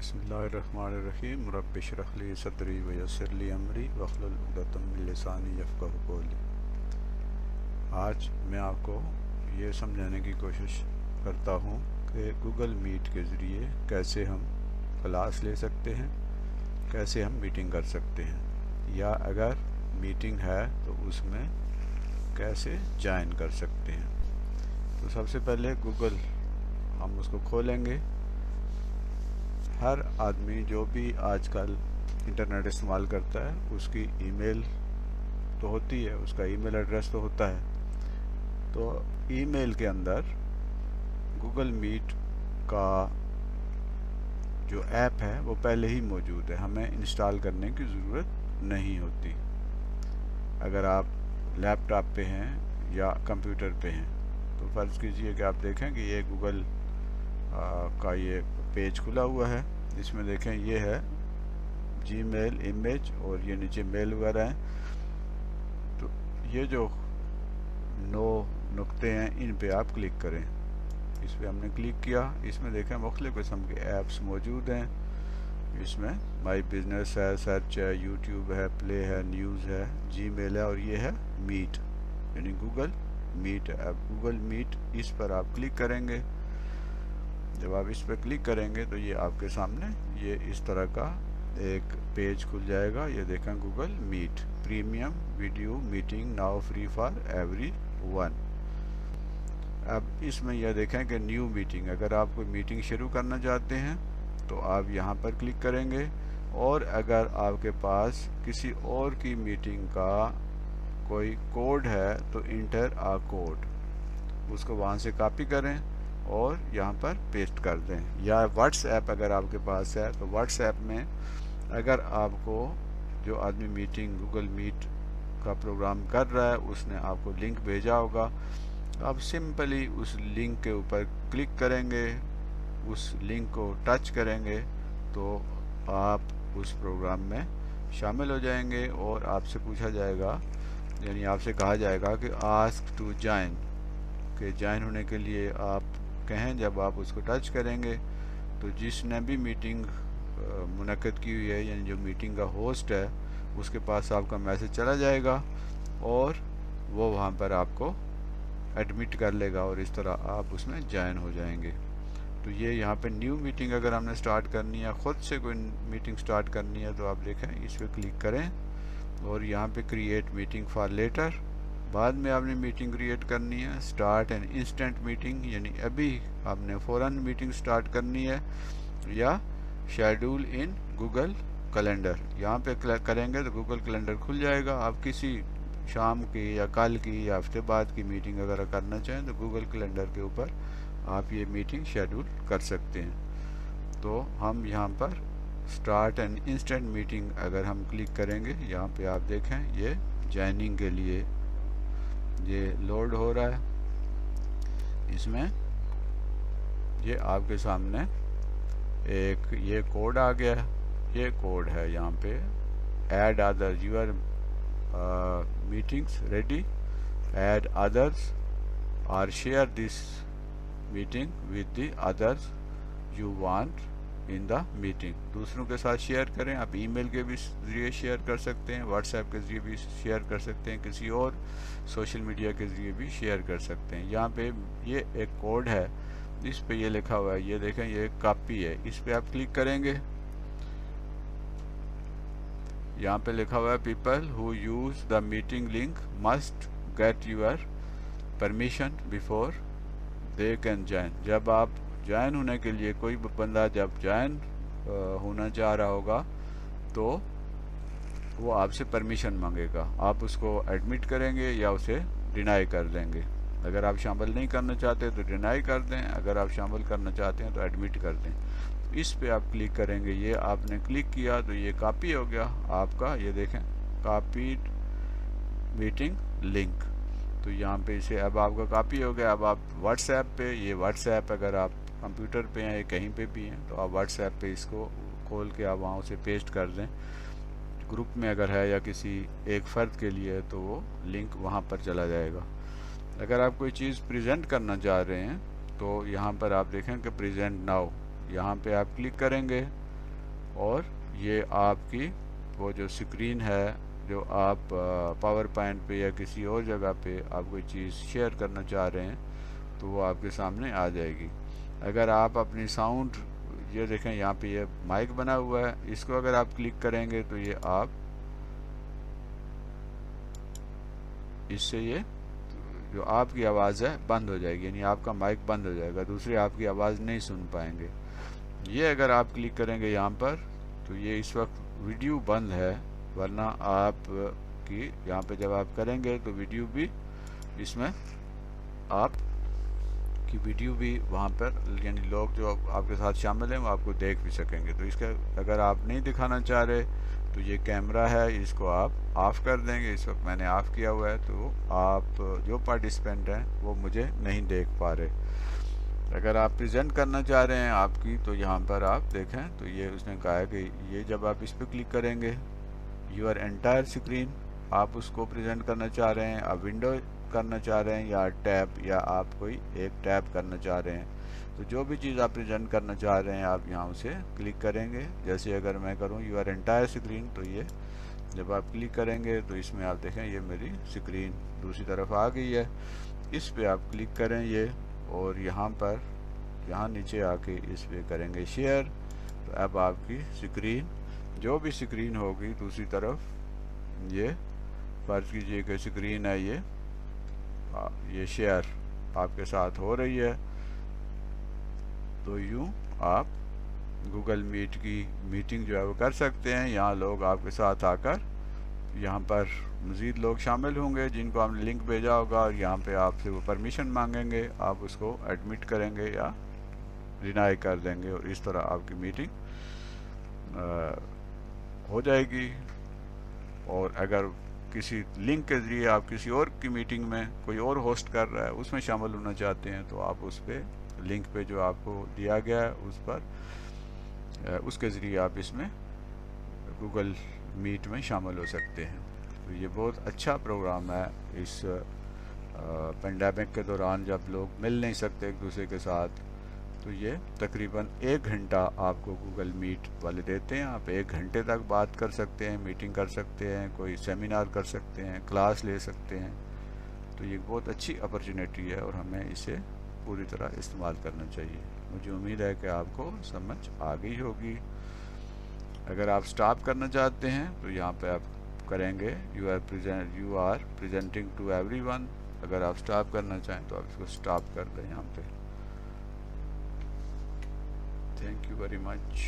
बिस्मिल्लाहिर्रहमानिर्रहीम रब्बि इश्रह ली सदरी व यस्सिर ली अमरी वहलुल उक़दतम मिन लिसानी यफ़क़हू क़ौली। आज मैं आपको ये समझाने की कोशिश करता हूँ कि गूगल मीट के ज़रिए कैसे हम क्लास ले सकते हैं, कैसे हम मीटिंग कर सकते हैं, या अगर मीटिंग है तो उसमें कैसे ज्वाइन कर सकते हैं। तो सबसे पहले गूगल हम उसको खोलेंगे। हर आदमी जो भी आजकल इंटरनेट इस्तेमाल करता है उसकी ईमेल तो होती है, उसका ईमेल एड्रेस तो होता है। तो ईमेल के अंदर गूगल मीट का जो ऐप है वो पहले ही मौजूद है, हमें इंस्टॉल करने की ज़रूरत नहीं होती। अगर आप लैपटॉप पे हैं या कंप्यूटर पे हैं तो फ़र्ज़ कीजिए कि आप देखें कि ये गूगल का ये पेज खुला हुआ है। इसमें देखें ये है जीमेल, इमेज और ये नीचे मेल वगैरह हैं। तो ये जो 9 नुक्ते हैं इन पे आप क्लिक करें। इस पे हमने क्लिक किया। इसमें देखें मुख्तलिफ़ किस्म के ऐप्स मौजूद हैं। इसमें माई बिजनेस है, सर्च है, यूट्यूब है, प्ले है, न्यूज़ है, जीमेल है और ये है मीट यानी गूगल मीट। अब गूगल मीट इस पर आप क्लिक करेंगे। जब आप इस पर क्लिक करेंगे तो ये आपके सामने ये इस तरह का एक पेज खुल जाएगा। ये देखें Google Meet premium video meeting now free for every one. अब इसमें यह देखें कि न्यू मीटिंग, अगर आप कोई मीटिंग शुरू करना चाहते हैं तो आप यहाँ पर क्लिक करेंगे, और अगर आपके पास किसी और की मीटिंग का कोई कोड है तो इंटर आ कोड, उसको वहाँ से कॉपी करें और यहाँ पर पेस्ट कर दें। या व्हाट्सएप अगर आपके पास है तो व्हाट्सएप में अगर आपको जो आदमी मीटिंग गूगल मीट का प्रोग्राम कर रहा है उसने आपको लिंक भेजा होगा, आप सिंपली उस लिंक के ऊपर क्लिक करेंगे, उस लिंक को टच करेंगे तो आप उस प्रोग्राम में शामिल हो जाएंगे और आपसे पूछा जाएगा, यानी आपसे कहा जाएगा कि आस्क टू ज्वाइन, के ज्वाइन होने के लिए आप कहें। जब आप उसको टच करेंगे तो जिसने भी मीटिंग मुनक्किद की हुई है यानी जो मीटिंग का होस्ट है उसके पास आपका मैसेज चला जाएगा और वो वहाँ पर आपको एडमिट कर लेगा और इस तरह आप उसमें ज्वाइन हो जाएंगे। तो ये यहाँ पे न्यू मीटिंग अगर हमने स्टार्ट करनी है, ख़ुद से कोई मीटिंग स्टार्ट करनी है, तो आप देखें इस पर क्लिक करें और यहाँ पे क्रिएट मीटिंग फॉर लेटर, बाद में आपने मीटिंग क्रिएट करनी है। स्टार्ट एंड इंस्टेंट मीटिंग यानी अभी आपने फ़ौरन मीटिंग स्टार्ट करनी है, या शेड्यूल इन गूगल कैलेंडर, यहाँ पे करेंगे तो गूगल कैलेंडर खुल जाएगा। आप किसी शाम की या कल की या हफ्ते बाद की मीटिंग अगर करना चाहें तो गूगल कैलेंडर के ऊपर आप ये मीटिंग शेड्यूल कर सकते हैं। तो हम यहाँ पर स्टार्ट एंड इंस्टेंट मीटिंग अगर हम क्लिक करेंगे, यहाँ पे आप देखें ये ज्वाइनिंग के लिए ये लोड हो रहा है। इसमें ये आपके सामने एक ये कोड आ गया है, ये कोड है यहाँ पे add other your meetings ready, add others और share this meeting with the others you want in the meeting. दूसरों के साथ शेयर करें। आप ईमेल के भी ज़रिए शेयर कर सकते हैं, व्हाट्सएप के ज़रिए भी शेयर कर सकते हैं, किसी और सोशल मीडिया के ज़रिए भी शेयर कर सकते हैं। यहाँ पे ये एक कोड है, इस पे ये लिखा हुआ है, ये देखें ये कॉपी है, इस पे आप क्लिक करेंगे। यहाँ पे लिखा हुआ है people who use the meeting link must get your permission before they can join. जब आप ज्वाइन होने के लिए, कोई बंदा जब ज्वाइन होना चाह रहा होगा तो वो आपसे परमिशन मांगेगा, आप उसको एडमिट करेंगे या उसे डिनाई कर देंगे। अगर आप शामिल नहीं करना चाहते तो डिनाई कर दें, अगर आप शामिल करना चाहते हैं तो एडमिट कर दें। इस पे आप क्लिक करेंगे, ये आपने क्लिक किया तो ये कॉपी हो गया आपका, ये देखें कॉपीड मीटिंग लिंक। तो यहाँ पे इसे अब आपका कॉपी हो गया। अब आप व्हाट्सएप पे, ये व्हाट्सएप अगर आप कंप्यूटर पे हैं या कहीं पे भी हैं तो आप व्हाट्सएप पे इसको खोल के आप वहाँ से पेस्ट कर दें। ग्रुप में अगर है या किसी एक फ़र्द के लिए तो वो लिंक वहाँ पर चला जाएगा। अगर आप कोई चीज़ प्रेजेंट करना चाह रहे हैं तो यहाँ पर आप देखें कि प्रेजेंट नाउ, यहाँ पे आप क्लिक करेंगे اور یہ آپ کی وہ جو سکرین ہے جو آپ پاور پوائنٹ پہ یا کسی اور جگہ پہ آپ کوئی چیز شیئر کرنا چاہ رہے ہیں تو وہ آپ کے سامنے آ جائے گی. اگر آپ اپنی ساؤنڈ یہ دیکھیں یہاں پہ یہ مائک بنا ہوا ہے, اس کو اگر آپ کلک کریں گے تو یہ آپ اس سے یہ جو آپ کی آواز ہے بند ہو جائے گی, یعنی آپ کا مائک بند ہو جائے گا, دوسرے آپ کی آواز نہیں سن پائیں گے. یہ اگر آپ کلک کریں گے یہاں پر تو یہ اس وقت ویڈیو بند ہے, ورنہ آپ کی یہاں پہ جب آپ کریں گے تو ویڈیو بھی اس میں آپ کی ویڈیو بھی وہاں پر یعنی لوگ جو آپ کے ساتھ شامل ہیں وہ آپ کو دیکھ بھی سکیں گے. تو اس کا اگر آپ نہیں دکھانا چاہ رہے تو یہ کیمرہ ہے, اس کو آپ آف کر دیں گے. اس وقت میں نے آف کیا ہوا ہے تو آپ جو پارٹیسپینٹ ہیں وہ مجھے نہیں دیکھ پا رہے. اگر آپ پریزنٹ کرنا چاہ رہے ہیں آپ کی تو یہاں پر آپ دیکھیں تو یہ اس نے کہا ہے کہ یہ جب آپ اس پہ کلک کریں گے یور انٹائر اسکرین, آپ اس کو پریزنٹ کرنا چاہ رہے ہیں, آپ ونڈو کرنا چاہ رہے ہیں یا ٹیب, یا آپ کوئی ایک ٹیب کرنا چاہ رہے ہیں, تو جو بھی چیز آپ پریزنٹ کرنا چاہ رہے ہیں آپ یہاں سے کلک کریں گے. جیسے اگر میں کروں یور انٹائر اسکرین تو یہ جب آپ کلک کریں گے تو اس میں آپ دیکھیں یہ میری اسکرین دوسری طرف آ گئی ہے. اس پہ آپ کلک کریں یہ, اور یہاں پر یہاں نیچے آ کے اس پہ کریں گے شیئر, تو اب آپ کی اسکرین جو بھی اسکرین ہوگی دوسری طرف, یہ فرض کیجئے کہ اسکرین ہے یہ شیئر آپ کے ساتھ ہو رہی ہے, تو یوں آپ گوگل میٹ کی میٹنگ جو ہے وہ کر سکتے ہیں. یہاں لوگ آپ کے ساتھ آ کر یہاں پر مزید لوگ شامل ہوں گے جن کو آپ نے لنک بھیجا ہوگا, اور یہاں پہ آپ سے وہ پرمیشن مانگیں گے, آپ اس کو ایڈمٹ کریں گے یا ڈینائی کر دیں گے, اور اس طرح آپ کی میٹنگ ہو جائے گی. اور اگر کسی لنک کے ذریعے آپ کسی اور کی میٹنگ میں کوئی اور ہوسٹ کر رہا ہے اس میں شامل ہونا چاہتے ہیں تو آپ اس پہ لنک پہ جو آپ کو دیا گیا ہے اس پر اس کے ذریعے آپ اس میں گوگل میٹ میں شامل ہو سکتے ہیں. تو یہ بہت اچھا پروگرام ہے اس پینڈیمک کے دوران جب لوگ مل نہیں سکتے ایک دوسرے کے ساتھ, تو یہ تقریباً 1 گھنٹہ آپ کو گوگل میٹ والے دیتے ہیں. آپ 1 گھنٹے تک بات کر سکتے ہیں, میٹنگ کر سکتے ہیں, کوئی سیمینار کر سکتے ہیں, کلاس لے سکتے ہیں. تو یہ بہت اچھی اپرچونیٹی ہے اور ہمیں اسے پوری طرح استعمال کرنا چاہیے. مجھے امید ہے کہ آپ کو سمجھ آ گئی ہوگی. اگر آپ سٹاپ کرنا چاہتے ہیں تو یہاں پہ آپ کریں گے you are presenting to every one. اگر آپ سٹاپ کرنا چاہیں تو آپ اس کو سٹاپ کر دیں یہاں پہ. Thank you very much.